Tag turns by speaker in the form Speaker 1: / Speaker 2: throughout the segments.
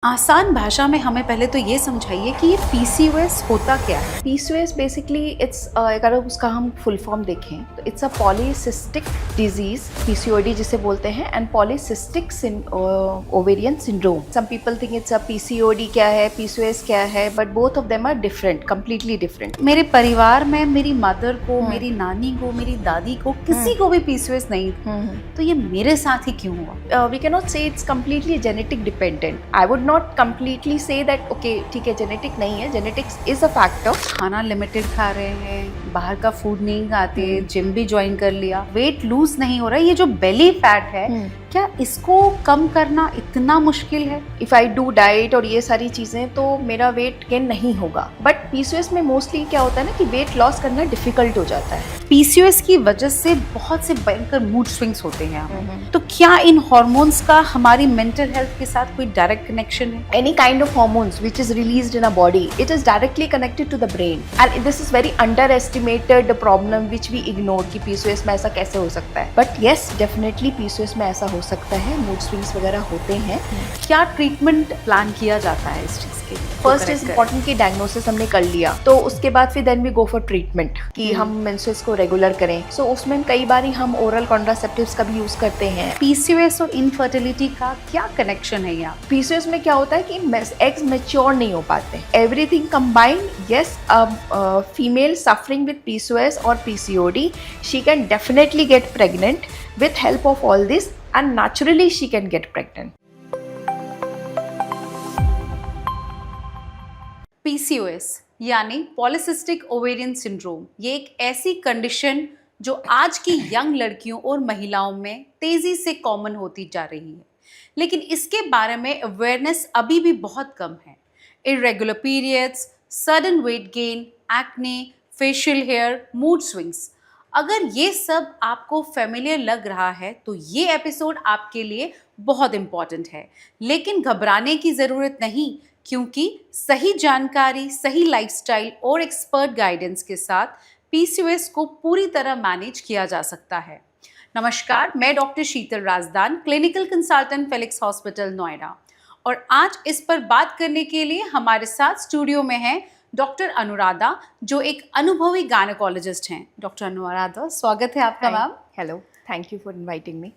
Speaker 1: आसान भाषा में हमें पहले तो ये समझाइए कि ये पीसीओएस होता क्या है?
Speaker 2: पीसीओएस बेसिकली इट्स अगर उसका हम फुल फॉर्म देखें तो it's a polycystic disease, PCOD जिसे बोलते हैं, and polycystic ovarian syndrome. Some people think it's a PCOD क्या है, पीसीओएस क्या है, but both of them are different, completely different.
Speaker 1: मेरे परिवार में मेरी मदर को, मेरी नानी को, मेरी दादी को, किसी को भी पीसीओएस नहीं था, तो ये मेरे साथ ही क्यों हुआ?
Speaker 2: वी कैन नॉट से it's completely genetic dependent. I would not completely say that okay ठीक है जेनेटिक नहीं है, जेनेटिक्स इज अ फैक्टर.
Speaker 1: खाना लिमिटेड खा रहे हैं, बाहर का फूड नहीं खाते, जिम भी ज्वाइन कर लिया, वेट लूज नहीं हो रहा है, ये जो बेली फैट है क्या इसको कम करना इतना मुश्किल है?
Speaker 2: इफ आई डू डाइट और ये सारी चीजें तो मेरा वेट गेन नहीं होगा. बट पीसीओएस में मोस्टली क्या होता है ना कि वेट लॉस करना डिफिकल्ट हो जाता है.
Speaker 1: पीसीओएस की वजह से बहुत से भयंकर मूड स्विंग्स होते हैं, तो क्या इन हॉर्मोन्स का हमारी मेंटल हेल्थ के साथ कोई डायरेक्ट कनेक्शन है?
Speaker 2: Any kind of hormones which is released in a body, it is directly connected to the brain, and this is very underestimated problem which we ignore कि PCOS में ऐसा कैसे हो सकता है. But yes, definitely PCOS में ऐसा हो सकता है, mood swings वगैरह होते हैं.
Speaker 1: क्या ट्रीटमेंट प्लान किया जाता है इस चीज के लिए?
Speaker 2: फर्स्ट इज इम्पोर्टेंट कि डायग्नोसिस हमने कर लिया तो उसके बाद फिर then we go for treatment कि हम मेंस्ट्रुअल्स को रेगुलर करें. सो उसमें कई बार हम ओरल कॉन्ट्रासेप्टिव्स का भी यूज करते हैं.
Speaker 1: पीसीओएस और इनफर्टिलिटी का क्या कनेक्शन है यहाँ?
Speaker 2: पीसीओएस में क्या होता है कि एग्स मैच्योर नहीं हो पाते. Everything combined. Yes, female suffering with PCOS और PCOD, she can definitely get pregnant with help of all this, and naturally she can get pregnant.
Speaker 1: PCOS यानी पॉलीसिस्टिक ओवेरियन सिंड्रोम, ये एक ऐसी कंडीशन जो आज की यंग लड़कियों और महिलाओं में तेजी से कॉमन होती जा रही है, लेकिन इसके बारे में अवेयरनेस अभी भी बहुत कम है. Irregular periods, sudden weight gain, acne, facial hair, mood swings, अगर ये सब आपको फेमिलियर लग रहा है तो ये एपिसोड आपके लिए बहुत इम्पॉर्टेंट है. लेकिन घबराने की ज़रूरत नहीं, क्योंकि सही जानकारी, सही लाइफस्टाइल और एक्सपर्ट गाइडेंस के साथ पीसीओएस को पूरी तरह मैनेज किया जा सकता है. नमस्कार, मैं doctor Sheetal Rajdan, clinical consultant Felix hospital Noida, और आज इस पर बात करने के लिए हमारे साथ स्टूडियो में हैं डॉक्टर अनुराधा, जो एक अनुभवी गायनेकोलॉजिस्ट हैं. डॉक्टर अनुराधा, स्वागत है आपका ma'am.
Speaker 2: Hello, thank you for inviting me.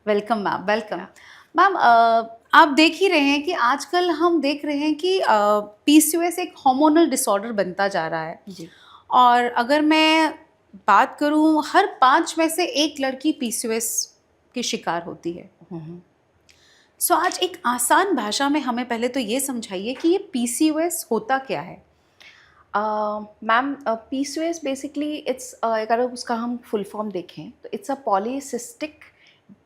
Speaker 1: Welcome ma'am, welcome. Ma'am, आप देख ही रहे हैं कि आजकल हम देख रहे हैं कि पीसीओएस एक हार्मोनल डिसऑर्डर बनता जा रहा है
Speaker 2: जी.
Speaker 1: और अगर मैं बात करूं, हर 5 में से एक लड़की पीसीओएस की शिकार होती है. सो आज एक आसान भाषा में हमें पहले तो ये समझाइए कि ये पीसीओएस होता क्या है?
Speaker 2: मैम, पीसीओएस बेसिकली इट्स अगर उसका हम फुल फॉर्म देखें तो it's a polycystic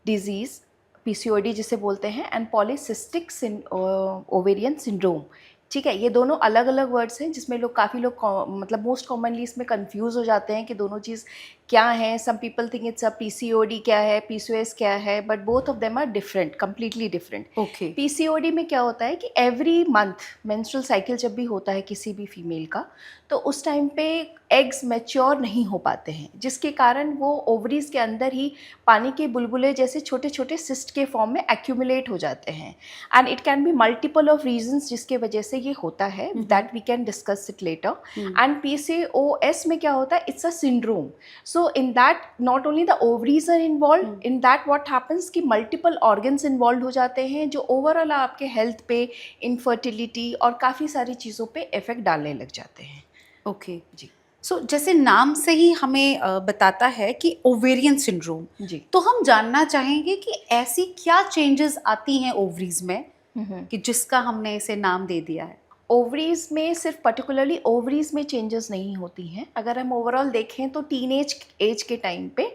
Speaker 2: disease, PCOD जिसे बोलते हैं, एंड पॉलीसिस्टिक ओवेरियन सिंड्रोम. ठीक है, ये दोनों अलग अलग वर्ड्स हैं जिसमें काफ़ी लोग मतलब मोस्ट कॉमनली इसमें कंफ्यूज हो जाते हैं कि दोनों चीज़ क्या है. Some people think it's a PCOD क्या है, पीसीओएस क्या है, but both of them are different, completely different.
Speaker 1: Okay.
Speaker 2: PCOD में क्या होता है कि एवरी मंथ मेंस्ट्रुअल साइकिल जब भी होता है किसी भी फीमेल का, तो उस टाइम पे एग्स मैच्योर नहीं हो पाते हैं, जिसके कारण वो ओवरीज के अंदर ही पानी के बुलबुले जैसे छोटे छोटे सिस्ट के फॉर्म में एक्यूमुलेट हो जाते हैं. And it can be multiple of reasons जिसके वजह से ये होता है, that we can discuss it later. And PCOS में क्या होता है, it's a syndrome. So in that not only the ovaries are involved, in that what happens कि multiple organs involved हो जाते हैं जो overall आपके health पे, infertility और काफ़ी सारी चीज़ों पे effect डालने लग जाते हैं.
Speaker 1: ओके जी. सो जैसे नाम से ही हमें बताता है कि ओवेरियन सिंड्रोम,
Speaker 2: जी.
Speaker 1: तो हम जानना चाहेंगे कि ऐसी क्या चेंजेस आती हैं ओवरीज में कि जिसका हमने इसे नाम दे दिया है.
Speaker 2: ओवरीज में सिर्फ पर्टिकुलरली ओवरीज में चेंजेस नहीं होती हैं. अगर हम ओवरऑल देखें तो टीनेज एज के टाइम पे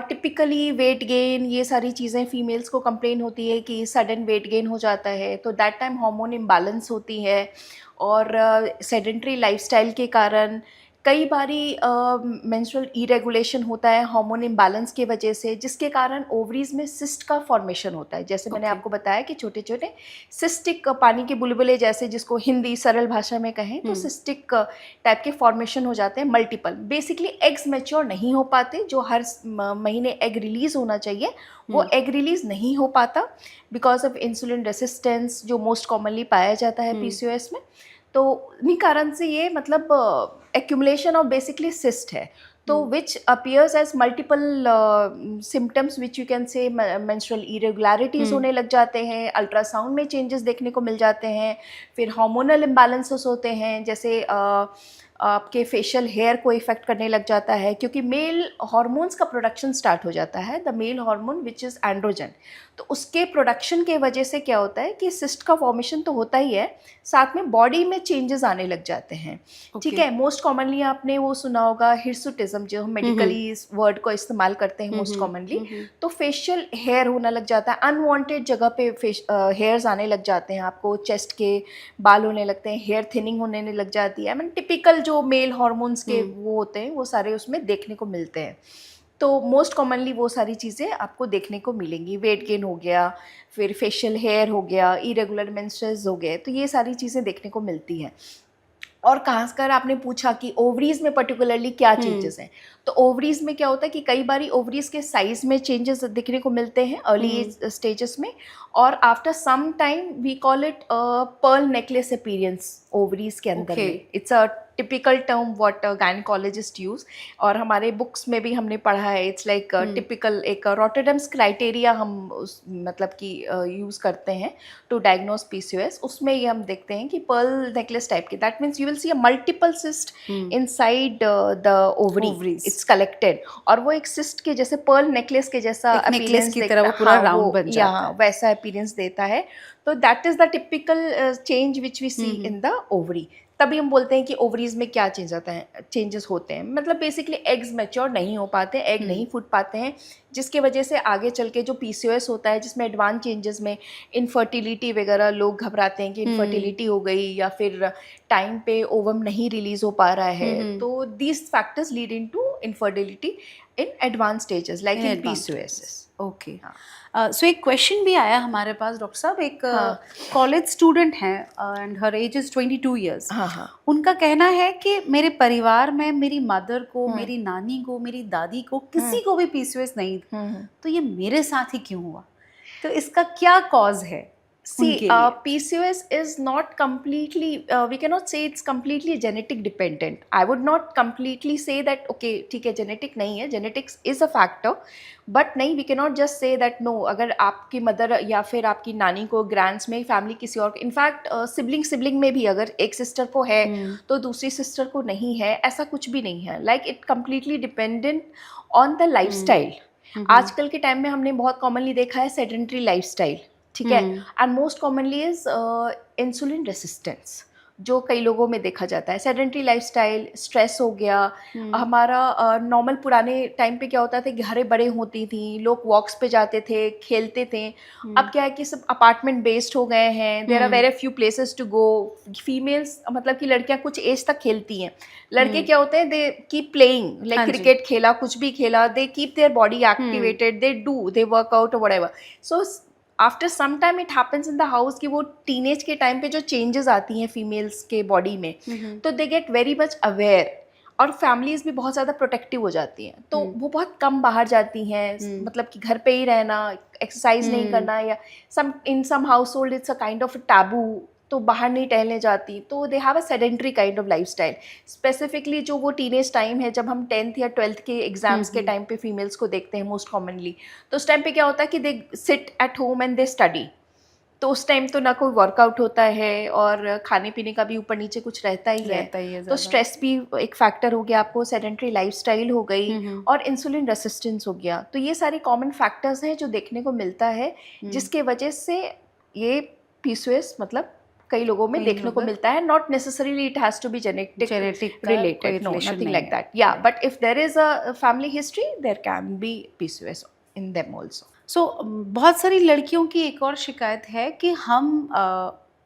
Speaker 2: टिपिकली वेट गेन, ये सारी चीज़ें फीमेल्स को कंप्लेन होती है कि सडन वेट गेन हो जाता है, तो दैट टाइम हार्मोन इम्बैलेंस होती है. और सेडेंट्री लाइफस्टाइल के कारण कई बारी मेंस्ट्रुअल इरेगुलेशन होता है हार्मोन इम्बैलेंस की वजह से, जिसके कारण ओवरीज में सिस्ट का फॉर्मेशन होता है। जैसे मैंने
Speaker 1: Okay.
Speaker 2: आपको बताया कि छोटे छोटे सिस्टिक पानी के बुलबुले जैसे, जिसको हिंदी सरल भाषा में कहें तो सिस्टिक टाइप के फॉर्मेशन हो जाते हैं मल्टीपल। बेसिकली एग्स मैच्योर नहीं हो पाते, जो हर महीने एग रिलीज होना चाहिए वो एग रिलीज नहीं हो पाता बिकॉज ऑफ इंसुलिन रेसिस्टेंस, जो मोस्ट कॉमनली पाया जाता है पीसीओएस में। तो इन्हीं कारण से ये मतलब एक्यूमुलेशन ऑफ बेसिकली सिस्ट है, तो which appears as multiple symptoms which you can say menstrual irregularities होने लग जाते हैं, अल्ट्रासाउंड में चेंजेस देखने को मिल जाते हैं, फिर हार्मोनल इम्बैलेंसेस होते हैं, जैसे आपके फेशियल हेयर को इफेक्ट करने लग जाता है, क्योंकि मेल हार्मोन्स का प्रोडक्शन स्टार्ट हो जाता है, the male hormone which is androgen. तो उसके प्रोडक्शन के वजह से क्या होता है कि सिस्ट का फॉर्मेशन तो होता ही है, साथ में बॉडी में चेंजेस आने लग जाते हैं। ठीक है, मोस्ट कॉमनली आपने वो सुना होगा हिर्सुटिज्म, जो हम मेडिकली इस वर्ड को इस्तेमाल करते हैं मोस्ट कॉमनली। तो फेशियल हेयर होना लग जाता है, अनवांटेड जगह पे हेयर्स आने लग जाते हैं, आपको चेस्ट के बाल होने लगते हैं, हेयर थिनिंग होने लग जाती है। टिपिकल जो मेल हार्मोन्स के वो होते हैं वो सारे उसमें देखने को मिलते हैं। तो मोस्ट कॉमनली वो सारी चीज़ें आपको देखने को मिलेंगी। वेट गेन हो गया, फिर फेशियल हेयर हो गया, इरेगुलर मेंस्ट्रुअल्स हो गए, तो ये सारी चीज़ें देखने को मिलती हैं। और खासकर आपने पूछा कि ओवरीज में पर्टिकुलरली क्या चेंजेस हैं, तो ओवरीज में क्या होता है कि कई बारी ओवरीज के साइज में चेंजेस देखने को मिलते हैं अर्ली स्टेजेस में, और after some time we call it pearl necklace appearance ovaries के अंदर में। It's a typical term what gynaecologist use, और हमारे बुक्स में भी हमने पढ़ा है। इट्स लाइक टिपिकल एक रॉटरडम्स क्राइटेरिया हम मतलब कि यूज़ करते हैं टू डायग्नोज पीसीओएस। उसमें ये हम देखते हैं कि पर्ल नेकलेस टाइप के, that means you will see a multiple cyst inside the ovary, it's collected, और वो एक सिस्ट के जैसे पर्ल नेकलेस के जैसा अपीयरेंस की तरह वो पूरा राउंड बन जाता है, वैसा अपीयरेंस देता है। तो that is the typical change which we see in the ovary. तभी हम बोलते हैं कि ओवरीज में क्या चेंजेस होते हैं, मतलब बेसिकली एग्स मैच्योर नहीं हो पाते, एग नहीं फूट पाते हैं, जिसके वजह से आगे चल के जो पीसीओएस होता है, जिसमें एडवांस चेंजेस में इनफर्टिलिटी वगैरह, लोग घबराते हैं कि इनफर्टिलिटी हो गई या फिर टाइम पे ओवम नहीं रिलीज हो पा रहा है, तो these factors lead in to infertility in advance stages like in PCOS.
Speaker 1: Okay, so एक क्वेश्चन भी आया हमारे पास डॉक्टर साहब। एक कॉलेज स्टूडेंट हैं and her age is 22 years. उनका कहना है कि मेरे परिवार में मेरी मदर को, मेरी नानी को, मेरी दादी को, किसी को भी पीसीओएस नहीं था, तो ये मेरे साथ ही क्यों हुआ? तो इसका क्या कॉज है?
Speaker 2: See, PCOS is not completely, we cannot say it's completely genetic dependent. I would not completely say that, okay, ठीक है genetic नहीं है, genetics is a factor, but नहीं, we cannot just say that no, अगर आपकी mother या फिर आपकी नानी को, ग्रैंड्स में, फैमिली किसी और, इनफैक्ट सिबलिंग में भी अगर एक सिस्टर को है तो दूसरी सिस्टर को नहीं है, ऐसा कुछ भी नहीं है। Like it completely dependent on the life style. आजकल के टाइम में हमने बहुत कॉमनली देखा है सेडेंट्री लाइफ स्टाइल, ठीक है, and most commonly is insulin resistance, जो कई लोगों में देखा जाता है। सेडेंट्री लाइफस्टाइल, स्ट्रेस हो गया, हमारा नॉर्मल पुराने टाइम पे क्या होता था, घरें बड़े होती थी, लोग वॉक्स पे जाते थे, खेलते थे। अब क्या है कि सब अपार्टमेंट बेस्ड हो गए हैं, there are very few places to go. Females मतलब कि लड़कियां कुछ एज तक खेलती हैं, लड़के क्या होते हैं, they keep playing, like cricket खेला, कुछ भी खेला, they keep their body activated, they work out और whatever. So after some time it happens in the house कि वो टीनेज के टाइम पे जो चेंजेस आती हैं फीमेल्स के बॉडी में, तो they get very much aware, और फैमिलीज भी बहुत ज़्यादा प्रोटेक्टिव हो जाती हैं, तो वो बहुत कम बाहर जाती हैं, मतलब कि घर पे ही रहना, एक्सरसाइज नहीं करना, या in some household it's a kind of taboo, तो बाहर नहीं टहलने जाती, तो they have a sedentary kind of lifestyle. Specifically जो वो टीनेज टाइम है, जब हम 10th या 12th के एग्जाम्स के टाइम पे फीमेल्स को देखते हैं मोस्ट कॉमनली, तो उस टाइम पे क्या होता है कि they sit at home and they study. तो उस टाइम तो ना कोई वर्कआउट होता है, और खाने पीने का भी ऊपर नीचे कुछ रहता ही है, तो स्ट्रेस भी एक फैक्टर हो गया, आपको सेडेंट्री लाइफस्टाइल हो गई, और इंसुलिन रेसिस्टेंस हो गया। तो ये सारे कॉमन फैक्टर्स हैं जो देखने को मिलता है, जिसके वजह से ये पीसीओएस मतलब कई लोगों में देखने को मिलता है। Not necessarily it has to be genetic related, no, nothing like that, या but if there is a family history, there can be PCOS in them also.
Speaker 1: So बहुत सारी लड़कियों की एक और शिकायत है कि हम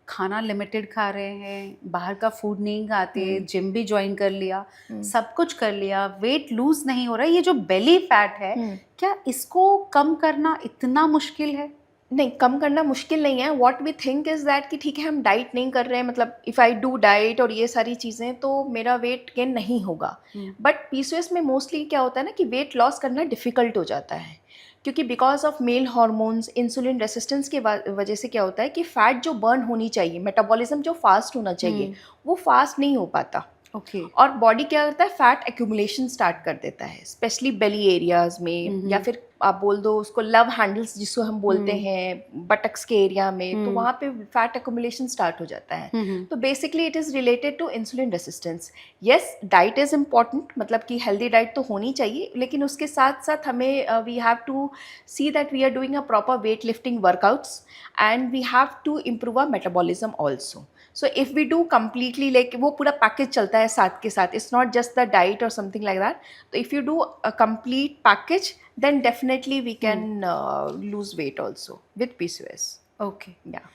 Speaker 1: खाना लिमिटेड खा रहे हैं, बाहर का फूड नहीं खाते, जिम भी ज्वाइन कर लिया, सब कुछ कर लिया, वेट लूज नहीं हो रहा है, ये जो बेली फैट है क्या इसको कम करना इतना मुश्किल है?
Speaker 2: नहीं, कम करना मुश्किल नहीं है। What we think is that कि ठीक है हम डाइट नहीं कर रहे हैं, मतलब इफ़ आई डू डाइट और ये सारी चीज़ें तो मेरा वेट गेन नहीं होगा। बट पीसीओएस में मोस्टली क्या होता है ना कि वेट लॉस करना डिफ़िकल्ट हो जाता है, क्योंकि because of male hormones, insulin resistance के वजह से क्या होता है कि फैट जो बर्न होनी चाहिए, मेटाबॉलिज्म जो फास्ट होना चाहिए वो फास्ट नहीं हो पाता।
Speaker 1: ओके
Speaker 2: और बॉडी क्या करता है, फैट एक्यूमुलेशन स्टार्ट कर देता है, स्पेशली बेली एरियाज में, या फिर आप बोल दो उसको लव हैंडल्स जिसको हम बोलते हैं बटक्स के एरिया में, तो वहाँ पे फैट एक्यूमुलेशन स्टार्ट हो जाता है। तो basically it is related to insulin resistance. Yes, diet is important, मतलब कि हेल्दी डाइट तो होनी चाहिए, लेकिन उसके साथ साथ हमें we have to see that we are doing a proper weight lifting workouts and we have to improve a metabolism also. So if we do completely, like वो पूरा पैकेज चलता है साथ के साथ, it's not just the diet और something like that. तो if you do a complete package then definitely we can lose weight also with PCOS.
Speaker 1: Okay
Speaker 2: Yeah.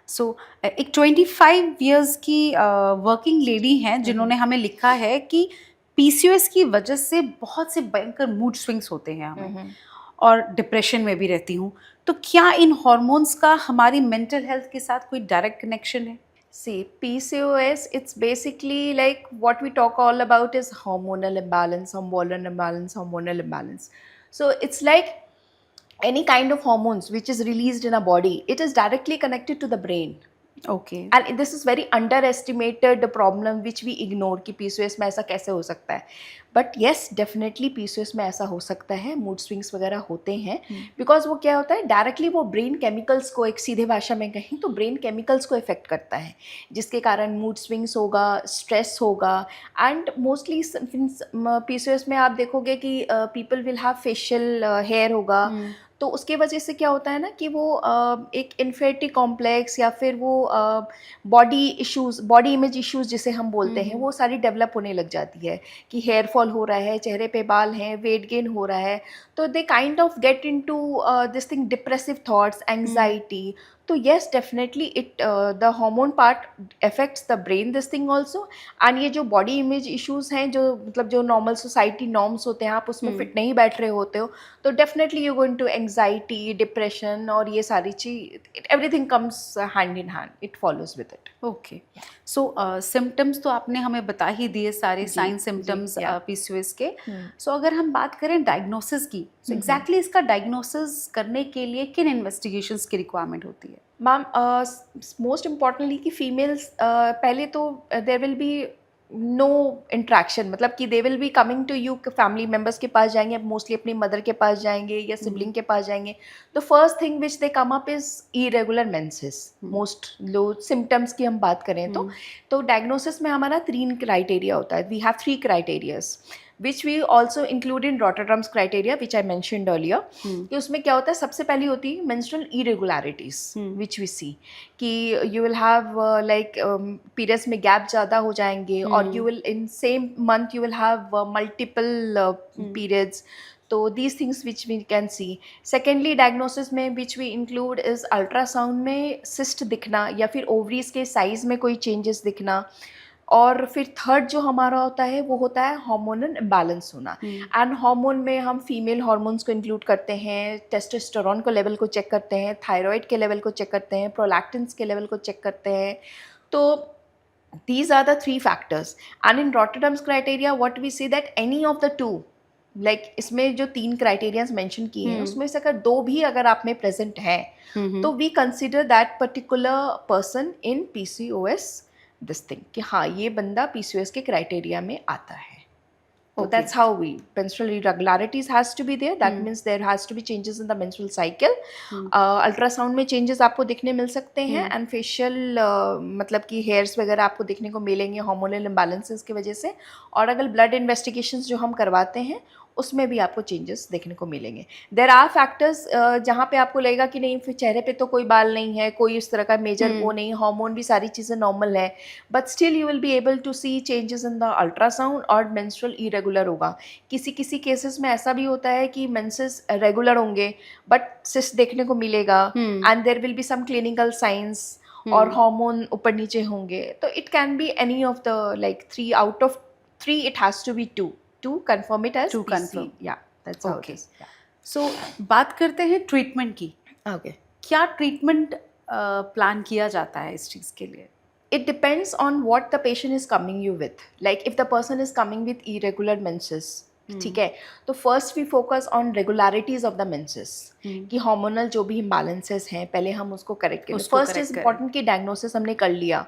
Speaker 1: So एक 25 इयर्स की वर्किंग लेडी हैं जिन्होंने हमें लिखा है कि पीसीओएस की वजह से बहुत से भयंकर मूड स्विंग्स होते हैं हमें और डिप्रेशन में भी रहती हूँ, तो क्या इन हॉर्मोन्स का हमारी मेंटल हेल्थ के साथ कोई डायरेक्ट कनेक्शन है?
Speaker 2: See, PCOS, it's basically like what we talk all about is hormonal imbalance. So it's like any kind of hormones which is released in a body, it is directly connected to the brain.
Speaker 1: Okay
Speaker 2: and this is very underestimated problem which we ignore कि PCOS में ऐसा कैसे हो सकता है। But yes, definitely PCOS में ऐसा हो सकता है, मूड स्विंग्स वगैरह होते हैं, बिकॉज वो क्या होता है डायरेक्टली वो ब्रेन केमिकल्स को, एक सीधे भाषा में कहें तो ब्रेन केमिकल्स को इफेक्ट करता है, जिसके कारण मूड स्विंग्स होगा, स्ट्रेस होगा। एंड मोस्टली पीसीओएस में आप देखोगे कि people will have facial hair होगा, तो उसके वजह से क्या होता है ना कि वो एक इन्फेरिटी कॉम्प्लेक्स या फिर वो body issues, body image issues जिसे हम बोलते हैं, वो सारी डेवलप होने लग जाती है कि हेयर फॉल हो रहा है, चेहरे पे बाल हैं, वेट गेन हो रहा है, तो they kind of get into this thing, depressive thoughts, anxiety. तो yes, definitely it the hormone part affects the brain this thing also. And ये जो बॉडी इमेज इश्यूज हैं, जो मतलब जो नॉर्मल सोसाइटी नॉर्म्स होते हैं, आप उसमें फिट नहीं बैठ रहे होते हो, तो definitely you going to anxiety, depression, और ये सारी चीज, everything comes hand in hand, it follows with it.
Speaker 1: Okay so symptoms तो आपने हमें बता ही दिए सारे साइन सिम्टम्स पीसीओएस के। सो अगर हम बात करें डायग्नोसिस की, सो एग्जैक्टली इसका डायग्नोसिस करने के लिए किन इन्वेस्टिगेशंस की रिक्वायरमेंट होती है?
Speaker 2: मैम, मोस्ट इम्पॉर्टेंटली कि फीमेल्स पहले तो there will be no interaction, मतलब कि they will be coming to you, family members के पास जाएंगे, मोस्टली अपनी मदर के पास जाएंगे या सिबलिंग के पास जाएंगे। तो first thing which they come up is irregular menses. Most low symptoms की हम बात करें तो डायग्नोसिस में हमारा 3 क्राइटेरिया होता है। We have 3 criterias which we also include in Rotterdam's criteria, which I mentioned earlier. कि उसमें क्या होता है, सबसे पहली होती है menstrual irregularities, which we see कि you will have like periods में gap ज़्यादा हो जाएंगे, और you will in same month you will have multiple periods. तो these things which we can see. Secondly, diagnosis में which we include is ultrasound में cyst दिखना या फिर ovaries के size में कोई changes दिखना। और फिर थर्ड जो हमारा होता है वो होता है हार्मोनल इम्बैलेंस होना। एंड हार्मोन में हम फीमेल हार्मोन्स को इंक्लूड करते हैं, टेस्टोस्टेरोन को लेवल को चेक करते हैं, थायराइड के लेवल को चेक करते हैं, प्रोलैक्टिन्स के लेवल को चेक करते हैं। तो these are the 3 factors. And in Rotterdam's criteria what we see that any of the 2, like इसमें जो 3 क्राइटेरियाज मेंशन किए हैं उसमें से अगर 2 भी अगर आप में प्रेजेंट हैं तो we consider that particular person in PCOS this thing, कि हाँ ये बंदा पीसीओएस के क्राइटेरिया में आता है। So that's how we, menstrual irregularities has to be there. That means there has to be changes in the menstrual cycle. Ultrasound में changes आपको दिखने मिल सकते हैं, and facial मतलब कि hairs वगैरह आपको देखने को मिलेंगे hormonal imbalances की वजह से। और अगर blood investigations जो हम करवाते हैं उसमें भी आपको चेंजेस देखने को मिलेंगे। देयर आर फैक्टर्स जहाँ पे आपको लगेगा कि नहीं फिर चेहरे पे तो कोई बाल नहीं है, कोई इस तरह का मेजर वो नहीं, हार्मोन भी सारी चीज़ें नॉर्मल है, but still you will be able to see changes in the ultrasound और मेंस्ट्रुअल इरेगुलर होगा। किसी किसी केसेस में ऐसा भी होता है कि मेंसेस रेगुलर होंगे बट सिस्ट देखने को मिलेगा, and there will be some clinical science. और हार्मोन ऊपर नीचे होंगे, तो it can be any of the like 3 out of 3, it has to be 2 confirm it as
Speaker 1: To
Speaker 2: PC.
Speaker 1: confirm.
Speaker 2: या that's how it
Speaker 1: Okay.
Speaker 2: Is.
Speaker 1: So बात करते हैं treatment की।
Speaker 2: ओके,
Speaker 1: क्या ट्रीटमेंट प्लान किया जाता है इस चीज़ के लिए?
Speaker 2: it depends on what the patient is coming you with. Like if the person is coming with irregular menses, ठीक है, तो first we focus on regularities of the menses, कि हार्मोनल जो भी इम्बैलेंसेस हैं पहले हम उसको करेक्ट करें।
Speaker 1: उसको
Speaker 2: फर्स्ट
Speaker 1: correct
Speaker 2: इज
Speaker 1: करें।
Speaker 2: इम्पॉर्टेंट कि डायग्नोसिस हमने कर लिया,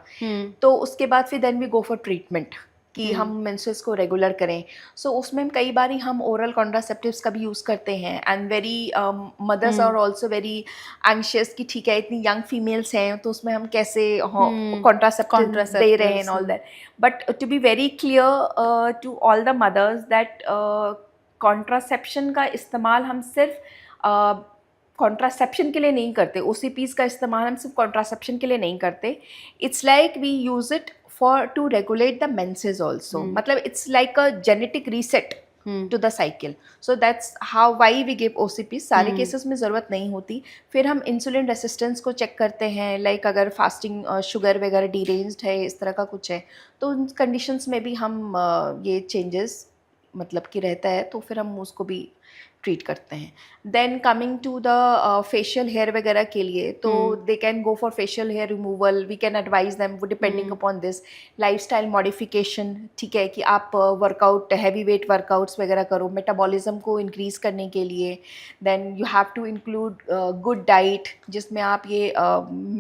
Speaker 2: तो उसके बाद फिर then we go for treatment कि हम मेंसेस को रेगुलर करें। सो उसमें कई बार हम ओरल कॉन्ट्रासेप्टिव्स का भी यूज़ करते हैं, and very mothers are also very anxious कि ठीक है इतनी यंग फीमेल्स हैं तो उसमें हम कैसे कॉन्ट्रासेप्टिव दे रहे हैं and all that. But to be very clear to all the mothers that contraception का इस्तेमाल हम सिर्फ कॉन्ट्रासेप्शन के लिए नहीं करते, OCPs का इस्तेमाल हम सिर्फ कॉन्ट्रासेप्शन के लिए नहीं करते। It's like we use it for to regulate the menses also, मतलब it's like a genetic reset to the cycle. So that's how why we give OCPs। सारे केसेस में ज़रूरत नहीं होती। फिर हम इंसुलिन रेसिस्टेंस को चेक करते हैं, लाइक अगर फास्टिंग शुगर वगैरह डिरेंज्ड है, इस तरह का कुछ है, तो उन कंडीशंस में भी हम ये चेंजेस मतलब कि रहता है तो फिर हम उसको भी ट्रीट करते हैं। Then coming to the facial hair वगैरह के लिए, तो they can go for facial hair removal, we can advise them depending upon this. Lifestyle modification, ठीक है, कि आप वर्कआउट हैवी वेट वर्कआउट्स वगैरह करो मेटाबॉलिज्म को इंक्रीज करने के लिए। Then you have to include good diet, जिसमें आप ये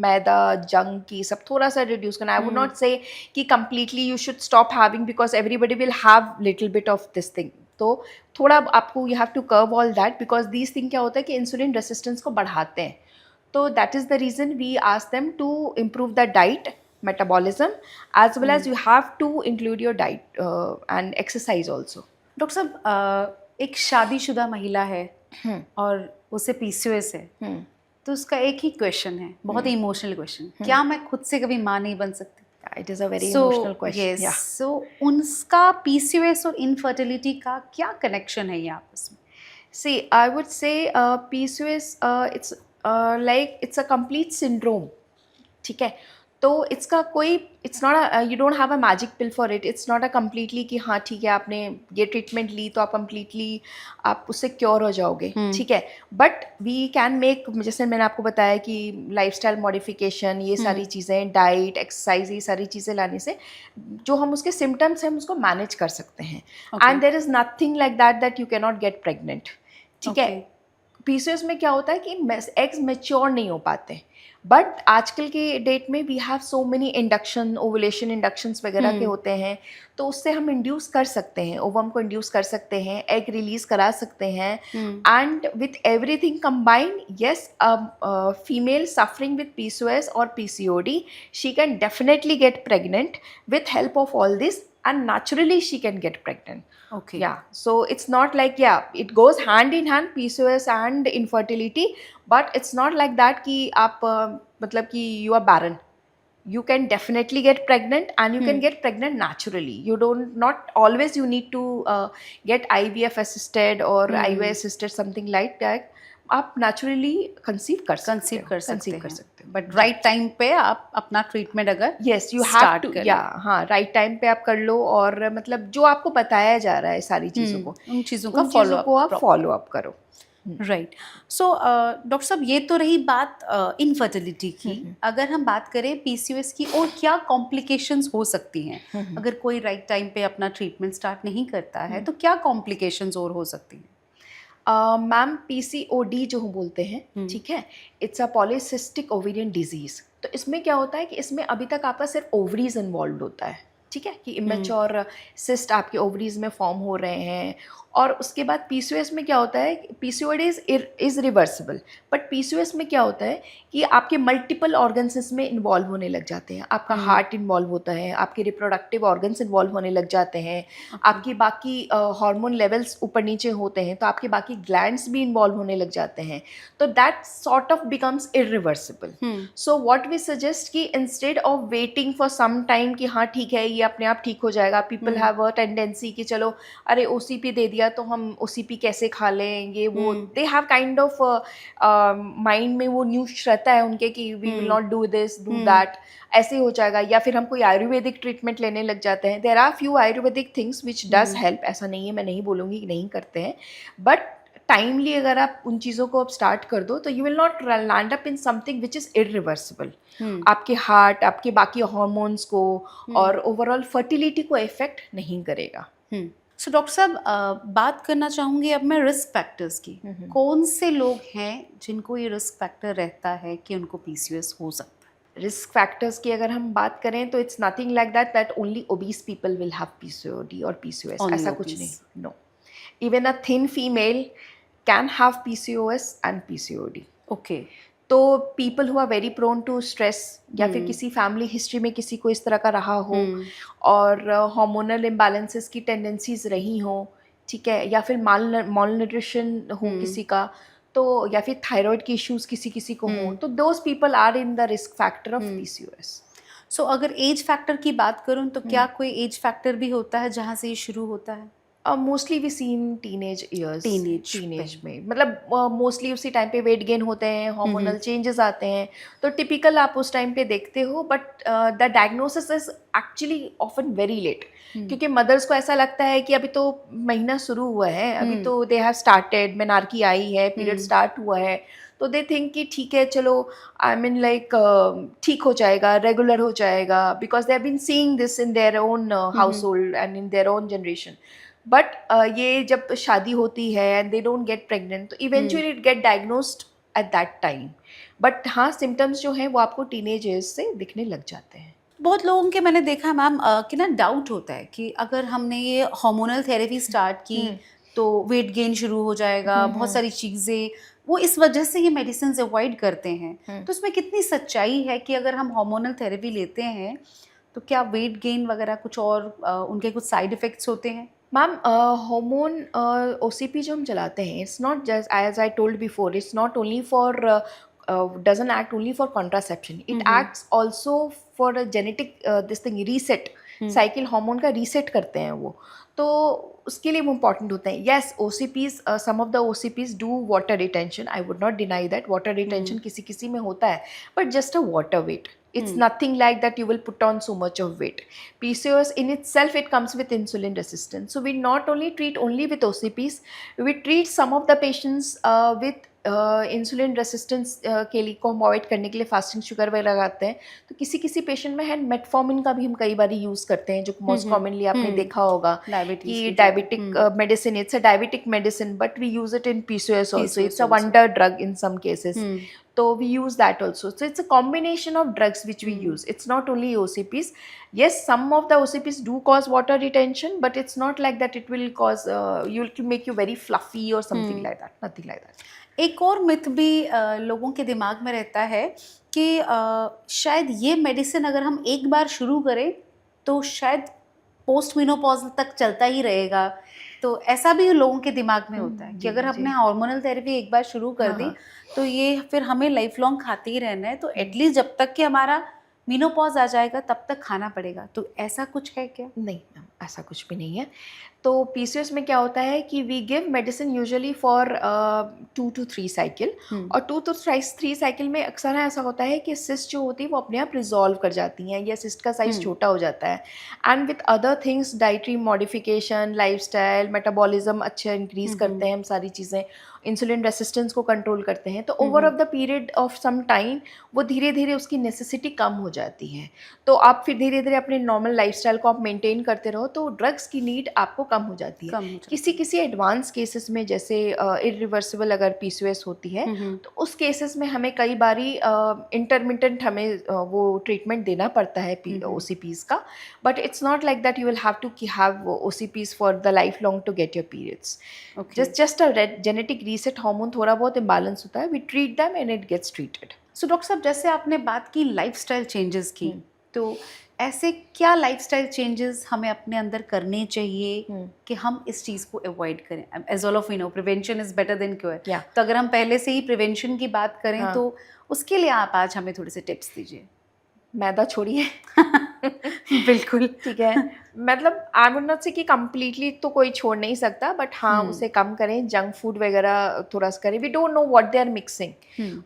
Speaker 2: मैदा जंक की सब थोड़ा सा रिड्यूस करना। आई वुड नॉट से कि completely you should stop having, because everybody will have little bit of this thing. तो थोड़ा आपको you have to curb all that, because these thing क्या होता है कि इंसुलिन रेसिस्टेंस को बढ़ाते हैं। तो that is the reason we ask them to improve the diet metabolism, as well as you have to include your diet and exercise also.
Speaker 1: Doctor साहब, एक शादीशुदा महिला है और उसे PCOS है, तो उसका एक ही क्वेश्चन है, बहुत ही इमोशनल क्वेश्चन, क्या मैं खुद से कभी माँ नहीं बन सकती?
Speaker 2: It is a very emotional question.
Speaker 1: yes, so उनका PCOS और इनफर्टिलिटी का क्या कनेक्शन है ये आपस में?
Speaker 2: See, I would say PCOS, it's like it's a complete syndrome, ठीक है। तो इसका कोई it's not you don't have a magic pill for it. It's not a completely कि हाँ ठीक है आपने ये ट्रीटमेंट ली तो आप कम्प्लीटली आप उससे क्योर हो जाओगे, ठीक है। बट वी कैन मेक, जैसे मैंने आपको बताया कि लाइफस्टाइल मॉडिफिकेशन, ये सारी चीज़ें, डाइट, एक्सरसाइज, ये सारी चीज़ें लाने से जो हम उसके सिम्टम्स हैं हम उसको मैनेज कर सकते हैं। And there is nothing like that you can not get pregnant, ठीक है। PCOS में क्या होता है कि एग्स मेच्योर नहीं हो पाते, बट आजकल के डेट में we have so many induction, ovulation inductions वगैरह के होते हैं, तो उससे हम इंड्यूस कर सकते हैं, ओवम को इंड्यूस कर सकते हैं, एग रिलीज करा सकते हैं। And with everything combined, yes, female suffering with PCOS और PCOD, she can definitely get pregnant with help of all this, and naturally she can get pregnant.
Speaker 1: Okay.
Speaker 2: Yeah, so it's not like, yeah, it goes hand in hand, PCOS and infertility, but it's not like that कि आप मतलब कि you are barren. You can definitely get pregnant, and you can get pregnant naturally. You don't, not always you need to get IVF assisted or IUI assisted, something like that. आप naturally conceive कर सकते हैं,
Speaker 1: but right time पे आप अपना treatment अगर
Speaker 2: yes you have to, या हाँ राइट टाइम पे आप कर लो, और मतलब जो आपको बताया जा रहा है सारी चीज़ों को,
Speaker 1: उन चीज़ों का
Speaker 2: फॉलो अप करो।
Speaker 1: राइट। सो डॉक्टर साहब, ये तो रही बात इनफर्टिलिटी की। अगर हम बात करें PCOS की, और क्या कॉम्प्लिकेशंस हो सकती हैं अगर कोई राइट टाइम पे अपना ट्रीटमेंट स्टार्ट नहीं करता है, तो क्या कॉम्प्लिकेशंस और हो सकती हैं?
Speaker 2: मैम PCOD जो हम बोलते हैं, ठीक है, it's a polycystic ovarian disease. तो इसमें क्या होता है कि इसमें अभी तक आपका सिर्फ ओवरीज इन्वॉल्व होता है, ठीक है, कि इमेच्योर सिस्ट आपके ओवरीज में फॉर्म हो रहे हैं। और उसके बाद PCOS में क्या होता है, PCOD is reversible, but PCOS में क्या होता है कि आपके मल्टीपल ऑर्गन्स इसमें इन्वॉल्व होने लग जाते हैं। आपका हार्ट इन्वॉल्व होता है, आपके रिप्रोडक्टिव ऑर्गन्स इन्वॉल्व होने लग जाते हैं, आपकी बाकी हार्मोन लेवल्स ऊपर नीचे होते हैं, तो आपके बाकी ग्लैंड्स भी इन्वॉल्व होने लग जाते हैं। तो that sort of becomes irreversible. So what we suggest कि instead of waiting for some time कि हाँ ठीक है ये अपने आप ठीक हो जाएगा, पीपल हैव अ टेंडेंसी कि चलो अरे OCP दे दिया तो हम ओसीपी कैसे खा लें, ये वो, they have kind of mind में वो न्यूज रहता है उनके कि we will not do this do that, ऐसे हो जाएगा। या फिर हम कोई आयुर्वेदिक ट्रीटमेंट लेने लग जाते हैं। There are few ayurvedic things which does help, ऐसा नहीं है, मैं नहीं बोलूँगी कि नहीं करते हैं, बट टाइमली अगर आप उन चीज़ों को आप स्टार्ट कर दो तो you will not land up in something which is irreversible. आपके हार्ट, आपके बाकी हार्मोन्स को और ओवरऑल फर्टिलिटी को इफेक्ट नहीं करेगा।
Speaker 1: सो डॉक्टर साहब, बात करना चाहूँगी अब मैं रिस्क फैक्टर्स की। कौन से लोग हैं जिनको ये रिस्क फैक्टर रहता है कि उनको पीसीओएस हो सकता है?
Speaker 2: रिस्क फैक्टर्स की अगर हम बात करें तो it's nothing like that only obese people will have PCOD और पीसीओएस,
Speaker 1: Only
Speaker 2: ऐसा
Speaker 1: obese.
Speaker 2: कुछ नहीं, no. Even a thin female can have PCOS and PCOD.
Speaker 1: Okay.
Speaker 2: तो people who are very prone to stress, या फिर किसी family history में किसी को इस तरह का रहा हो और हार्मोनल इम्बैलेंसेस की टेंडेंसीज रही हो, ठीक है, या फिर माल न्यूट्रिशन हो किसी का, तो या फिर थायराइड की इश्यूज किसी किसी को हो, तो those people are in the risk factor of PCOS.
Speaker 1: So अगर एज फैक्टर की बात करूं तो क्या कोई एज फैक्टर भी होता है जहां से ये शुरू होता है?
Speaker 2: Mostly we seen teenage years,
Speaker 1: teenage
Speaker 2: में, मतलब मोस्टली उसी टाइम पे वेट गेन होते हैं, हार्मोनल चेंजेस आते हैं, तो टिपिकल आप उस टाइम पे देखते हो, but the diagnosis is actually often very late, क्योंकि मदर्स को ऐसा लगता है कि अभी तो महीना शुरू हुआ है, अभी तो दे हैव स्टार्टेड, मेनार्की आई है, पीरियड स्टार्ट हुआ है, तो दे थिंक कि ठीक है चलो, आई मीन लाइक ठीक हो जाएगा, रेगुलर हो जाएगा, because they have been seeing this in their own household and in their own generation. But ये जब शादी होती है and they don't get pregnant, तो eventually it get diagnosed at that time. But हाँ, symptoms जो हैं वो आपको टीनेज एज से दिखने लग जाते हैं।
Speaker 1: बहुत लोगों के मैंने देखा है मैम कि ना डाउट होता है कि अगर हमने ये हार्मोनल थेरेपी स्टार्ट की तो वेट गेन शुरू हो जाएगा, बहुत सारी चीज़ें, वो इस वजह से ये मेडिसिन अवॉइड करते हैं। तो इसमें कितनी सच्चाई है कि अगर हम हार्मोनल थेरेपी लेते हैं तो क्या वेट गेन वगैरह कुछ और उनके कुछ साइड इफ़ेक्ट्स होते हैं?
Speaker 2: मैम, हार्मोन ओसीपी जो हम चलाते हैं, it's not just as I told before, it's not only for doesn't act only for contraception, it acts also for a genetic this thing reset, cycle hormone का reset करते हैं वो, तो उसके लिए वो इंपॉर्टेंट होते हैं। Yes, OCPs, some of the OCPs do water retention, I would not deny that, water retention किसी किसी में होता है, but just a water weight, it's nothing like that you will put on so much of weight. PCOS in itself, it comes with insulin resistance, so we not only treat only with OCPs, we treat some of the patients with insulin resistance के लिए को avoid करने के लिए fasting sugar वगैरह लगाते हैं। तो किसी किसी पेशेंट में है मेटफॉर्मिन का भी हम कई बार यूज़ करते हैं, जो मोस्ट कॉमनली आपने देखा होगा कि diabetic medicine, it's a diabetic medicine, but we use it in PCOS also, it's a wonder drug in some cases, so we use that also. So it's a combination of drugs which we use. It's not only OCPs. Yes, some of the OCPs do cause water retention, but it's not like that it will cause you'll make you very fluffy or something like that. Nothing like that.
Speaker 1: एक और myth भी लोगों के दिमाग में रहता है कि शायद ये मेडिसिन अगर हम एक बार शुरू करें तो शायद पोस्ट मेनोपॉज तक चलता ही रहेगा। तो ऐसा भी लोगों के दिमाग में होता है कि अगर हमने हार्मोनल थेरेपी एक बार शुरू कर दी तो ये फिर हमें लाइफ लॉन्ग खाते ही रहना है, तो एटलीस्ट जब तक कि हमारा मेनोपॉज आ जाएगा तब तक खाना पड़ेगा। तो ऐसा कुछ है क्या?
Speaker 2: नहीं, ऐसा कुछ भी नहीं है। तो PCOS में क्या होता है कि we give medicine usually for 2 to 3 cycle, और 2 to 3 साइकिल में अक्सर ऐसा होता है कि सिस्ट जो होती है वो अपने आप रिजॉल्व कर जाती हैं, या सिस्ट का साइज छोटा हो जाता है, and with other things, dietary modification, lifestyle, metabolism अच्छा इंक्रीज करते हैं हम सारी चीज़ें, इंसुलिन रेसिस्टेंस को कंट्रोल करते हैं, तो over of the period of some time वो धीरे धीरे उसकी नेसेसिटी कम हो जाती है। तो आप फिर धीरे धीरे अपने नॉर्मल लाइफस्टाइल को आप मेंटेन करते रहो तो ड्रग्स की नीड आपको कम हो जाती है। किसी किसी एडवांस केसेस में, जैसे इरिवर्सिबल अगर PCOS होती है, तो उस केसेस में हमें कई बारी इंटरमिटेंट हमें वो ट्रीटमेंट देना पड़ता है OCPs का, but it's not like that you will have to have OCPs for the life long to get your periods. Just a genetic reset, hormone थोड़ा बहुत इम्बैलेंस होता है, we treat them and it gets treated.
Speaker 1: So doctor साहब, जैसे आपने बात की lifestyle changes की, तो ऐसे क्या लाइफस्टाइल चेंजेस हमें अपने अंदर करने चाहिए कि हम इस चीज़ को अवॉइड करें? As all of you know, prevention is better than cure. तो अगर हम पहले से ही प्रिवेंशन की बात करें तो उसके लिए आप आज हमें थोड़े से टिप्स दीजिए।
Speaker 2: मैदा छोड़िए
Speaker 1: बिल्कुल।
Speaker 2: ठीक है, मतलब आई वुड नॉट से कि कंप्लीटली तो कोई छोड़ नहीं सकता, बट हाँ उसे कम करें, जंक फूड वगैरह थोड़ा सा करें। We don't know what they are mixing,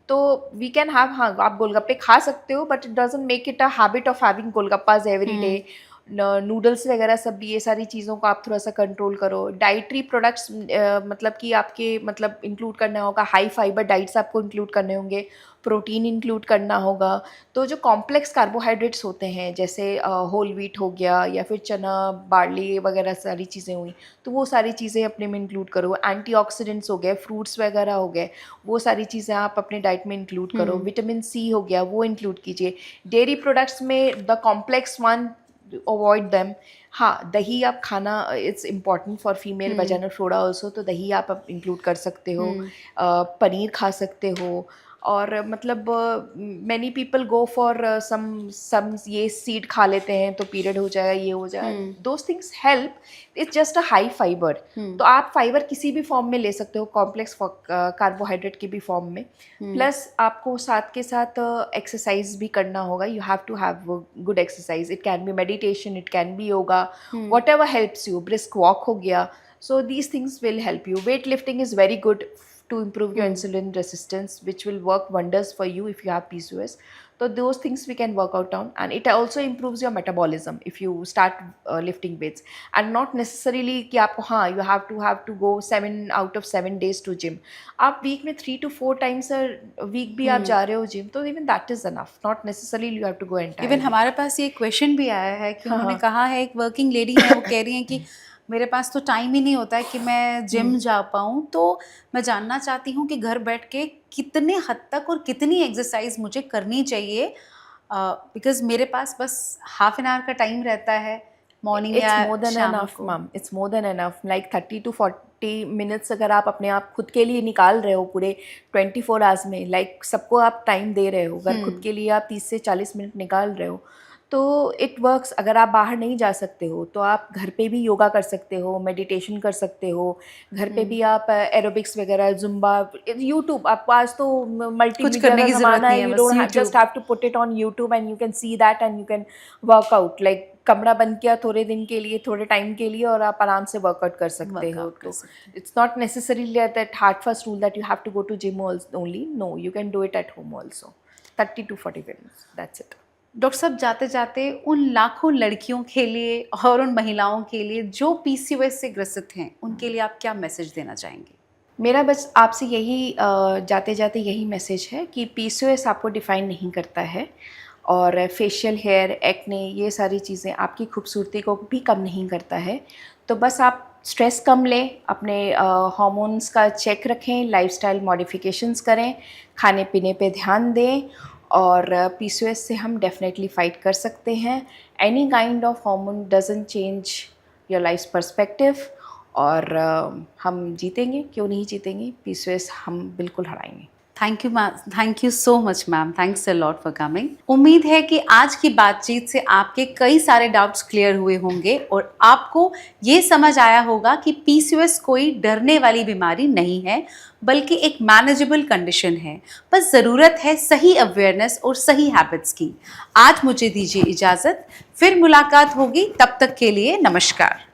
Speaker 2: तो वी कैन हैव, हाँ आप गोलगप्पे खा सकते हो but it doesn't make it a habit of having golgappas every day. Noodles वगैरह सब भी, ये सारी चीज़ों को आप थोड़ा सा कंट्रोल करो। डाइटरी प्रोडक्ट्स मतलब कि आपके मतलब इंक्लूड करना होगा, हाई फाइबर डाइट्स आपको इंक्लूड करने होंगे, प्रोटीन इंक्लूड करना होगा। तो जो कॉम्प्लेक्स कार्बोहाइड्रेट्स होते हैं जैसे होल व्हीट हो गया या फिर चना, बार्ली वगैरह सारी चीज़ें हुई, तो वो सारी चीज़ें अपने में इंक्लूड करो। एंटीऑक्सीडेंट्स हो गए, फ्रूट्स वगैरह हो गए, वो सारी चीज़ें आप अपने डाइट में इंक्लूड करो। विटामिन सी हो गया, वो इंक्लूड कीजिए। डेयरी प्रोडक्ट्स में the complex one avoid them. हाँ दही आप खाना, it's important for female vaginal flora also, तो दही आप इंक्लूड कर सकते हो। पनीर खा सकते हो। और मतलब many people go for some ये सीड खा लेते हैं तो पीरियड हो जाएगा, ये हो जाएगा, those things help. It's just a high fibre, तो आप फाइबर किसी भी फॉर्म में ले सकते हो, कॉम्प्लेक्स कार्बोहाइड्रेट की भी फॉर्म में। प्लस आपको साथ के साथ एक्सरसाइज भी करना होगा। You have to have good exercise, it can be meditation, it can be yoga, whatever helps you, brisk walk हो गया। So these things will help you. Weightlifting is very good to improve your insulin resistance, which will work wonders for you if you have PCOS. So those things we can work out on, and it also improves your metabolism if you start lifting weights, and not necessarily कि आपको हाँ you have to go 7 out of 7 days to gym. आप week में 3 to 4 times a week भी आप जा रहे हो gym, तो even that is enough. Not necessarily you have to go entirely.
Speaker 1: Even हमारे पास ये क्वेश्चन भी आया है कि उन्होंने कहा है, एक वर्किंग लेडी है, वो कह रही हैं कि मेरे पास तो टाइम ही नहीं होता है कि मैं जिम जा पाऊँ, तो मैं जानना चाहती हूँ कि घर बैठ के कितने हद तक और कितनी एक्सरसाइज मुझे करनी चाहिए, बिकॉज मेरे पास बस हाफ एन आवर का टाइम रहता है मॉर्निंग या
Speaker 2: It's more than
Speaker 1: शाम
Speaker 2: enough,
Speaker 1: को।
Speaker 2: ma'am. It's more than enough. Like 30 to 40 minutes अगर आप अपने आप खुद के लिए निकाल रहे हो पूरे 24 आवर्स में, like सबको आप टाइम दे रहे हो, अगर खुद के लिए आप 30 से 40 मिनट निकाल रहे हो, तो इट वर्क्स। अगर आप बाहर नहीं जा सकते हो तो आप घर पे भी योगा कर सकते हो, मेडिटेशन कर सकते हो, घर पे भी आप एरोबिक्स वगैरह, जुम्बा, यूट्यूब, आप आज तो मल्टीमीडिया का ज़माना है, you don't just have to put it on YouTube and you can see that and you can work out. Like कमरा बंद किया थोड़े दिन के लिए, थोड़े टाइम के लिए, और आप आराम से वर्कआउट कर सकते हो। तो it's not necessarily that hard fast rule that you have to go to gym only, no, you can do it at home also. 30 to 40 minutes, that's it.
Speaker 1: Doctor साहब, जाते जाते उन लाखों लड़कियों के लिए और उन महिलाओं के लिए जो PCOS से ग्रसित हैं, उनके लिए आप क्या मैसेज देना चाहेंगे?
Speaker 2: मेरा बस आपसे यही जाते जाते यही मैसेज है कि PCOS आपको डिफ़ाइन नहीं करता है, और फेशियल हेयर, एक्ने, ये सारी चीज़ें आपकी खूबसूरती को भी कम नहीं करता है। तो बस आप स्ट्रेस कम लें, अपने हार्मोन्स का चेक रखें, लाइफस्टाइल मॉडिफिकेशंस करें, खाने पीने पे ध्यान दें, और PCOS से हम डेफिनेटली फ़ाइट कर सकते हैं। Any kind of hormone doesn't change your life perspective, और हम जीतेंगे, क्यों नहीं जीतेंगे, PCOS हम बिल्कुल हराएंगे।
Speaker 1: Thank you ma'am, thank you so much ma'am, thanks a lot for coming. उम्मीद है कि आज की बातचीत से आपके कई सारे डाउट्स क्लियर हुए होंगे और आपको ये समझ आया होगा कि PCOS कोई डरने वाली बीमारी नहीं है, बल्कि एक मैनेजेबल कंडीशन है। बस ज़रूरत है सही अवेयरनेस और सही हैबिट्स की। आज मुझे दीजिए इजाज़त, फिर मुलाकात होगी, तब तक के लिए नमस्कार।